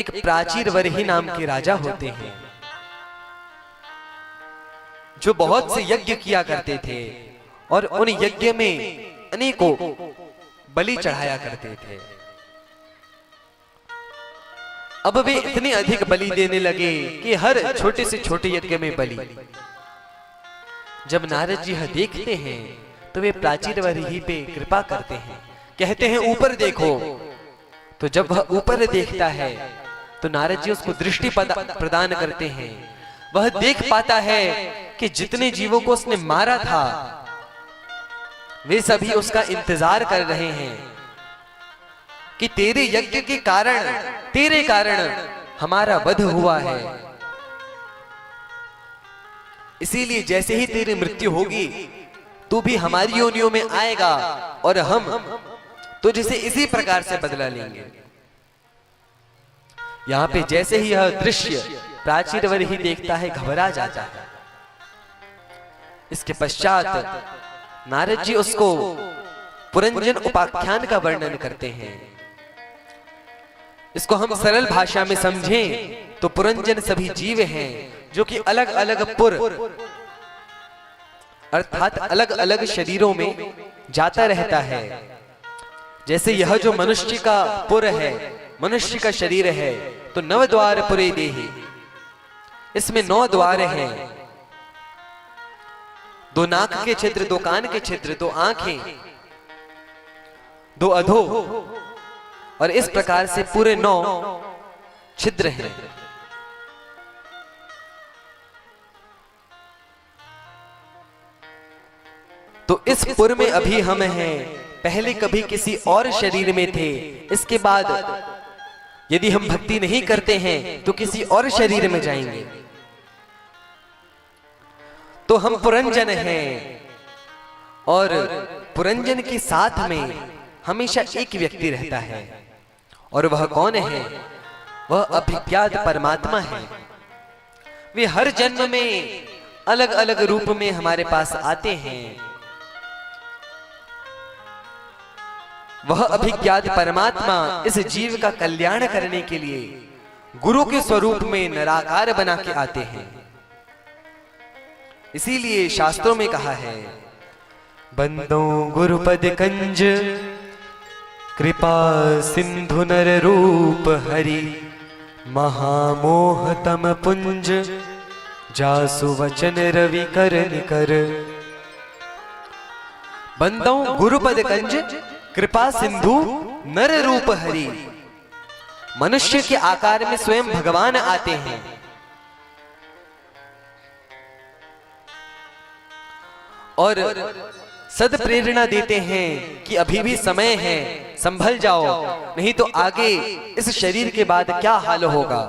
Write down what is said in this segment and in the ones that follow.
एक प्राचीर वरही नाम के राजा होते हैं जो बहुत से यज्ञ किया करते थे और उन यज्ञ में अनेकों बलि चढ़ाया करते थे। अब वे इतने अधिक बलि देने लगे कि हर छोटे से छोटे यज्ञ में बलि। जब नारद जी यह देखते हैं तो वे प्राचीर वरही पे कृपा करते हैं, कहते हैं ऊपर देखो। तो जब वह ऊपर देखता है तो नारद जी उसको दृष्टि प्रदान करते हैं। वह देख पाता है कि जितने जीवों को उसने मारा था वे सभी उसका इंतजार कर रहे हैं कि तेरे यज्ञ के कारण, तेरे कारण हमारा वध हुआ है, इसीलिए जैसे ही तेरी मृत्यु होगी तू भी हमारी योनियों में आएगा और हम तुझसे इसी प्रकार से बदला लेंगे। यहां पे जैसे ही यह दृश्य प्राचीर वरही देखता है, घबरा जाता है। इसके पश्चात नारद जी उसको पुरंजन उपाख्यान का वर्णन करते हैं। इसको हम सरल भाषा में समझें तो पुरंजन सभी जीव हैं जो कि अलग अलग पुर अर्थात अलग अलग शरीरों में जाता रहता है। जैसे यह जो मनुष्य का पुर है, मनुष्य का शरीर है, तो नव द्वार पुरे देहि, इसमें 9 द्वार हैं। 2 नाक के छिद्र, 2 कान के छिद्र, 2 आंखें, 2 अधो, और इस प्रकार से पूरे 9 छिद्र हैं। तो इस पुर में अभी हम हैं, पहले कभी किसी और शरीर में थे, इसके बाद यदि हम भक्ति नहीं करते हैं तो किसी और शरीर में जाएंगे। तो हम पुरंजन हैं और पुरंजन के साथ में हमेशा एक व्यक्ति रहता है, और वह कौन है? वह अभिज्ञात परमात्मा है। वे हर जन्म में अलग अलग रूप में हमारे पास आते हैं। वह अभिज्ञात परमात्मा इस जीव का कल्याण करने के लिए गुरु के स्वरूप में निराकार बना के आते हैं। इसीलिए शास्त्रों में कहा है, बंदो गुरुपद कंज कृपा सिंधु नर रूप हरि, महामोह तम पुंज जासु वचन रवि कर निकर। बंदो गुरुपद कंज कृपा सिंधु नर रूप हरि, मनुष्य के आकार में स्वयं भगवान आते हैं। और सद प्रेरणा देते हैं कि अभी भी समय है, संभल जाओ, नहीं तो आगे इस शरीर के बाद क्या हाल होगा।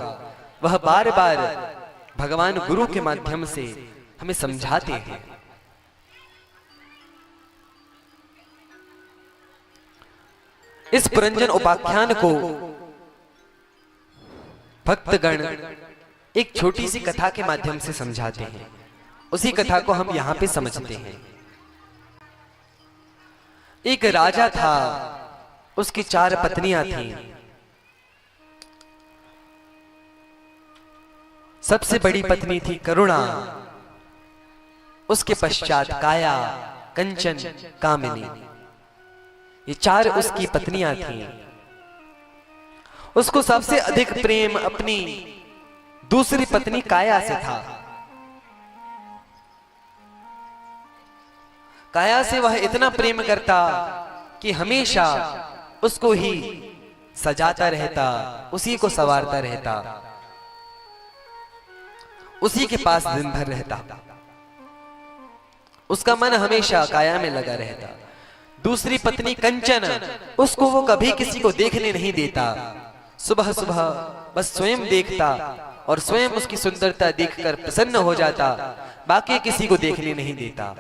वह बार बार भगवान गुरु के माध्यम से हमें समझाते हैं। इस पुरंजन उपाख्यान को भक्तगण एक छोटी सी कथा के माध्यम से समझाते हैं। उसी कथा को हम यहां पे समझते हैं। एक राजा था, उसकी 4 पत्नियां थीं। सबसे बड़ी पत्नी थी करुणा, उसके पश्चात काया, कंचन, कामिनी। ये 4 उसकी पत्नियां थीं। उसको सबसे अधिक प्रेम अपनी दूसरी पत्नी काया से था। काया से वह इतना प्रेम करता कि हमेशा उसको ही सजाता रहता, उसी को संवारता रहता, उसी के पास दिन भर रहता। उसका मन हमेशा काया में लगा रहता। दूसरी पत्नी कंचन, उसको वो कभी किसी को देखने नहीं देता। सुबह सुबह बस स्वयं देखता और स्वयं उसकी सुंदरता देखकर प्रसन्न हो जाता, बाकी किसी को देखने नहीं देता।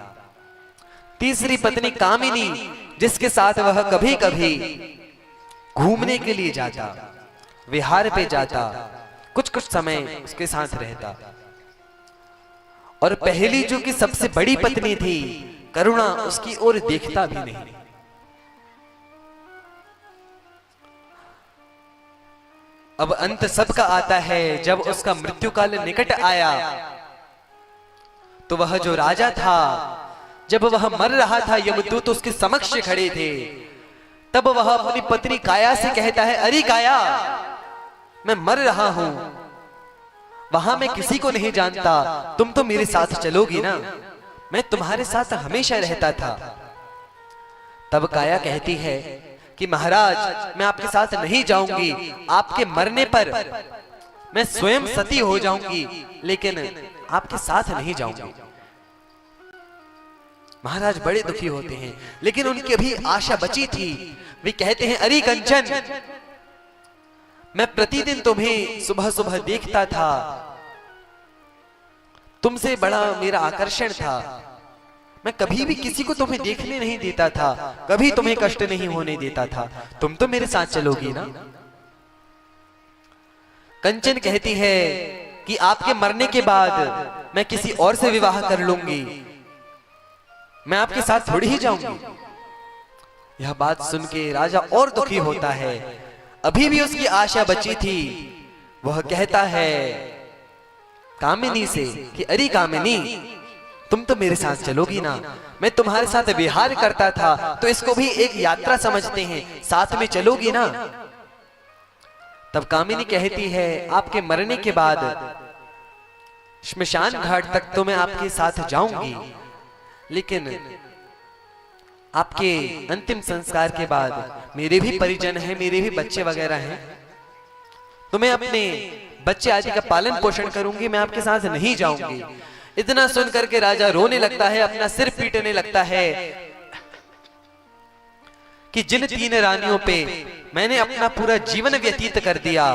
तीसरी पत्नी कामिनी, जिसके साथ वह कभी कभी घूमने के लिए जाता, विहार पे जाता, कुछ कुछ समय उसके साथ रहता। और पहली जो कि सबसे बड़ी पत्नी थी करुणा, उसकी ओर देखता भी नहीं। अब अंत सबका आता है। जब उसका मृत्यु काल निकट आया तो वह जो राजा था, जब वह मर रहा था, यमदूत उसके समक्ष खड़े थे। तब वह अपनी पत्नी काया से कहता है, अरे काया, मैं मर रहा हूं, वहां मैं किसी को नहीं जानता, तुम तो मेरे साथ चलोगी ना? मैं तुम्हारे साथ हमेशा रहता था। तब काया कहती है कि महाराज, मैं आपके साथ नहीं जाऊंगी, आपके मरने पर मैं स्वयं सती हो जाऊंगी, लेकिन आपके साथ नहीं जाऊंगी। महाराज बड़े दुखी होते हैं, लेकिन उनकी अभी आशा बची थी। वे कहते हैं, अरे कंचन, मैं प्रतिदिन तुम्हें सुबह सुबह देखता था, तुमसे बड़ा मेरा आकर्षण था, मैं कभी भी किसी को तुम्हें देखने नहीं देता था, कभी तुम्हें कष्ट नहीं होने देता था, तुम तो मेरे साथ चलोगी ना? कंचन कहती है कि आपके मरने के बाद मैं किसी और से विवाह कर लूंगी, मैं आपके साथ थोड़ी ही जाऊंगी। यह बात सुन के राजा और दुखी होता है। अभी भी उसकी आशा बची थी। वह कहता है कामिनी से कि अरे कामिनी, तुम तो मेरे साथ चलोगी ना? मैं तुम्हारे साथ विहार करता था, तो इसको भी एक यात्रा समझते हैं, साथ में चलोगी ना? तब कामिनी कहती है, आपके मरने के बाद श्मशान घाट तक तो मैं आपके साथ जाऊंगी, लेकिन आपके अंतिम संस्कार के बाद मेरे भी परिजन हैं, मेरे भी बच्चे वगैरह हैं, तो मैं अपने बच्चे आदि का पालन पोषण करूंगी, मैं आपके साथ नहीं जाऊंगी। इतना सुन करके राजा रोने लगता है, अपना सिर पीटने लगता है कि जिन 3 रानियों पे मैंने अपना पूरा जीवन व्यतीत कर दिया,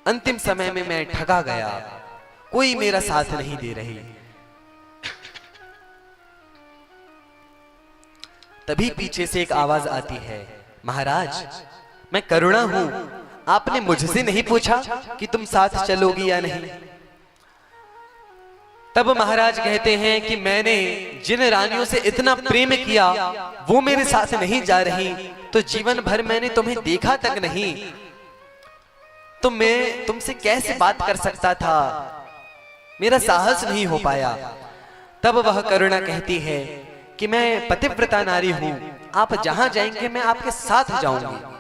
अंतिम समय में मैं ठगा गया, कोई मेरा साथ नहीं दे रही। तभी पीछे से एक आवाज आती है, महाराज, मैं करुणा हूं, आपने मुझसे नहीं पूछा कि तुम साथ चलोगी या नहीं? तब महाराज कहते हैं कि मैंने जिन रानियों से इतना प्रेम किया वो मेरे साथ नहीं जा रही, तो जीवन भर मैंने तुम्हें देखा तक नहीं, तो मैं तुमसे कैसे बात कर सकता था, मेरा साहस नहीं हो पाया। तब वह करुणा कहती है कि मैं पतिव्रता नारी हूं, आप जहां जाएंगे मैं आपके साथ जाऊंगी।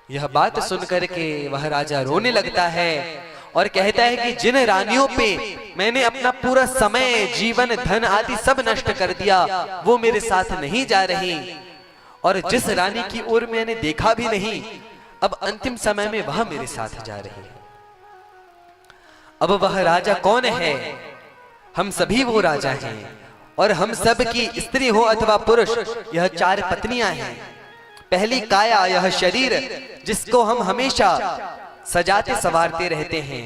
यह बात सुनकर के वह राजा रोने लगता है और कहता है कि जिन रानियों पे मैंने अपना पूरा समय, जीवन, धन आदि सब नष्ट कर दिया, वो मेरे साथ नहीं जा रही, और जिस रानी की ओर मैंने देखा भी नहीं, अब अंतिम समय में वह मेरे साथ जा रही है। अब वह राजा कौन है? हम सभी वो राजा हैं, और हम सब की स्त्री हो अथवा पुरुष, यह 4 पत्नियां हैं। पहली काया, यह शरीर जिसको हम हमेशा सजाते संवारते रहते हैं,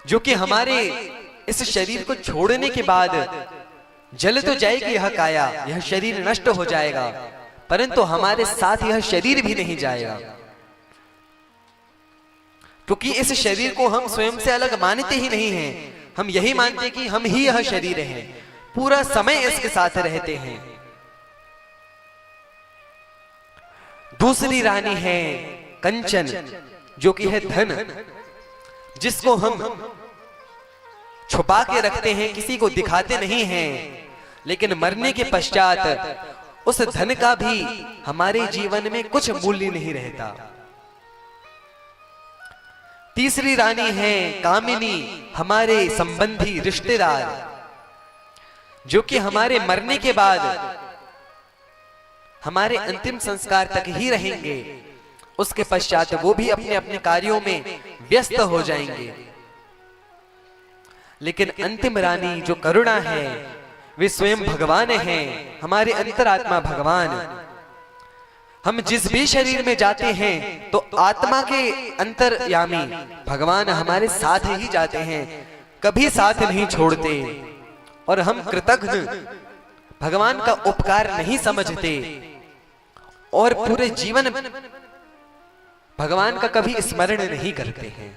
जो कि हमारे इस शरीर को छोड़ने के बाद जल तो जाएगी यह काया, यह शरीर नष्ट हो जाएगा, परंतु हमारे साथ यह शरीर भी नहीं जाएगा, क्योंकि इस शरीर को हम स्वयं से अलग मानते ही नहीं हैं। हम यही मानते कि हम ही यह शरीर हैं, पूरा समय इसके साथ रहते हैं। दूसरी रानी है कंचन, जो कि है धन, जिसको हम छुपा के रखते हैं, किसी को दिखाते नहीं हैं, लेकिन मरने के पश्चात उस धन का भी हमारे जीवन में कुछ मूल्य नहीं रहता। तीसरी रानी है कामिनी, हमारे संबंधी, रिश्तेदार, जो कि हमारे मरने के बाद हमारे अंतिम संस्कार तक ही रहेंगे, उसके पश्चात वो भी अपने अपने कार्यों में व्यस्त हो जाएंगे। लेकिन अंतिम रानी जो करुणा है, वे स्वयं भगवान हैं, हमारे अंतरात्मा भगवान। हम जिस भी शरीर में जाते हैं तो आत्मा के अंतर्यामी भगवान हमारे साथ ही जाते हैं, कभी साथ नहीं छोड़ते, और हम कृतज्ञ भगवान का उपकार नहीं समझते, और पूरे जीवन भगवान का कभी स्मरण नहीं करते हैं।